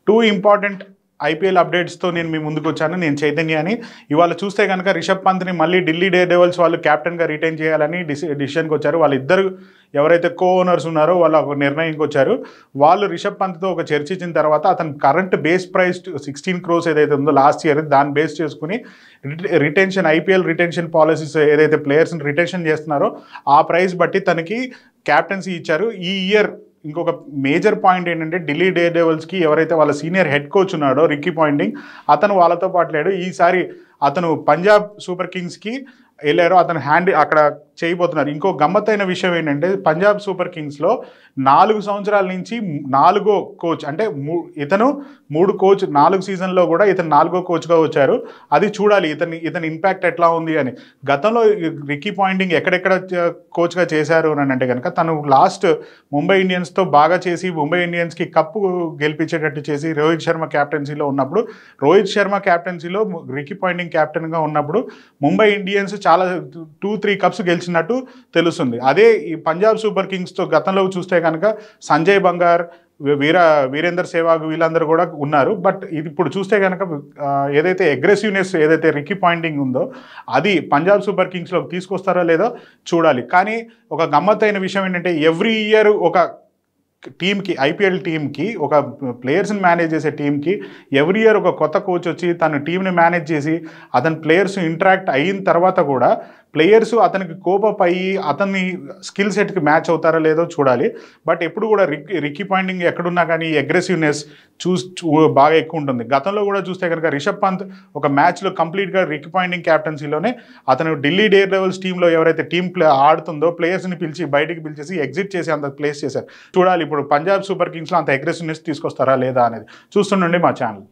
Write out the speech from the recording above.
Two important IPL అప్డేట్స్తో నేను మీ ముందుకు వచ్చాను. నేను చైతన్యాని. ఇవాళ చూస్తే కనుక రిషబ్ పంత్ని మళ్ళీ ఢిల్లీ డేర్ డెవిల్స్ వాళ్ళు క్యాప్టెన్గా రిటైన్ చేయాలని డిసిషన్కి వచ్చారు. వాళ్ళిద్దరు ఎవరైతే కో ఓనర్స్ ఉన్నారో వాళ్ళు ఒక నిర్ణయానికి వచ్చారు. వాళ్ళు రిషబ్ పంత్తో ఒక చర్చించిన తర్వాత అతను కరెంట్ బేస్ ప్రైస్ 16 crores ఏదైతే ఉందో లాస్ట్ ఇయర్, దాన్ని బేస్ చేసుకుని రిటెన్షన్ ఐపీఎల్ రిటెన్షన్ పాలసీస్ ఏదైతే ప్లేయర్స్ని రిటెన్షన్ చేస్తున్నారో ఆ ప్రైస్ బట్టి తనకి క్యాప్టెన్సీ ఇచ్చారు. ఈ ఇయర్ ఇంకొక మేజర్ పాయింట్ ఏంటంటే ఢిల్లీ డేర్ డెవిల్స్కి ఎవరైతే వాళ్ళ సీనియర్ హెడ్ కోచ్ ఉన్నాడో రిక్కీ పాయింటింగ్, అతను వాళ్ళతో పాటు లేడు. ఈసారి అతను పంజాబ్ సూపర్ కింగ్స్కి వెళ్ళారు. అతను హ్యాండ్ అక్కడ చేయబోతున్నారు. ఇంకో గమ్మత్తైన విషయం ఏంటంటే పంజాబ్ సూపర్ కింగ్స్లో 4 సంవత్సరాల నుంచి 4వ కోచ్, అంటే ఇతను 3 కోచ్ 4 సీజన్లో కూడా ఇతను 4వ కోచ్గా వచ్చారు. అది చూడాలి ఇతని ఇంపాక్ట్ ఎట్లా ఉంది అని. గతంలో రిక్కీ పాయింటింగ్ ఎక్కడెక్కడ కోచ్గా చేశారు అని అంటే కనుక తను లాస్ట్ ముంబై ఇండియన్స్తో బాగా చేసి ముంబై ఇండియన్స్కి కప్పు గెలిపించేటట్టు చేసి రోహిత్ శర్మ క్యాప్టెన్సీలో ఉన్నప్పుడు, రోహిత్ శర్మ క్యాప్టెన్సీలో రిక్కీ పాయింటింగ్ క్యాప్టెన్గా ఉన్నప్పుడు ముంబై ఇండియన్స్ చాలా 2-3 కప్స్ గెలిచినట్టు తెలుస్తుంది. అదే ఈ పంజాబ్ సూపర్ కింగ్స్తో గతంలో చూస్తే కనుక సంజయ్ బంగార్, వీరేందర్ సెహ్వాగ్ వీళ్ళందరూ కూడా ఉన్నారు. బట్ ఇది ఇప్పుడు చూస్తే కనుక ఏదైతే అగ్రెసివ్నెస్ ఏదైతే రిక్కీ పాయింటింగ్ ఉందో అది పంజాబ్ సూపర్ కింగ్స్లోకి తీసుకొస్తారో లేదో చూడాలి. కానీ ఒక గమ్మత్తైన విషయం ఏంటంటే ఎవ్రీ ఇయర్ ఒక టీమ్కి, ఐపీఎల్ టీమ్కి, ఒక ప్లేయర్స్ని మేనేజ్ చేసే టీమ్కి ఎవ్రీ ఇయర్ ఒక కొత్త కోచ్ వచ్చి తన టీంని మేనేజ్ చేసి అతని ప్లేయర్స్ ఇంటరాక్ట్ అయిన తర్వాత కూడా ప్లేయర్స్ అతనికి కోపప్ అయ్యి అతన్ని స్కిల్ సెట్కి మ్యాచ్ అవుతారో లేదో చూడాలి. బట్ ఎప్పుడు కూడా రిక్కీ పాయింటింగ్ ఎక్కడున్నా కానీ అగ్రెసివ్నెస్ బాగా ఎక్కువ ఉంటుంది. గతంలో కూడా చూస్తే కనుక రిషబ్ పంత్ ఒక మ్యాచ్లో కంప్లీట్గా రిక్కీ పాయింటింగ్ క్యాప్టెన్సీలోనే అతను ఢిల్లీ డేర్ డెవిల్స్ టీంలో ఎవరైతే టీం ఆడుతుందో ప్లేయర్స్ని పిలిచి బయటికి పిలిచేసి ఎగ్జిట్ చేసి అంత ప్లేస్ చేశారు. చూడాలి ఇప్పుడు పంజాబ్ సూపర్ కింగ్స్లో అంత అగ్రెసివ్నెస్ తీసుకొస్తారా లేదా అనేది. చూస్తుండండి మా ఛానల్.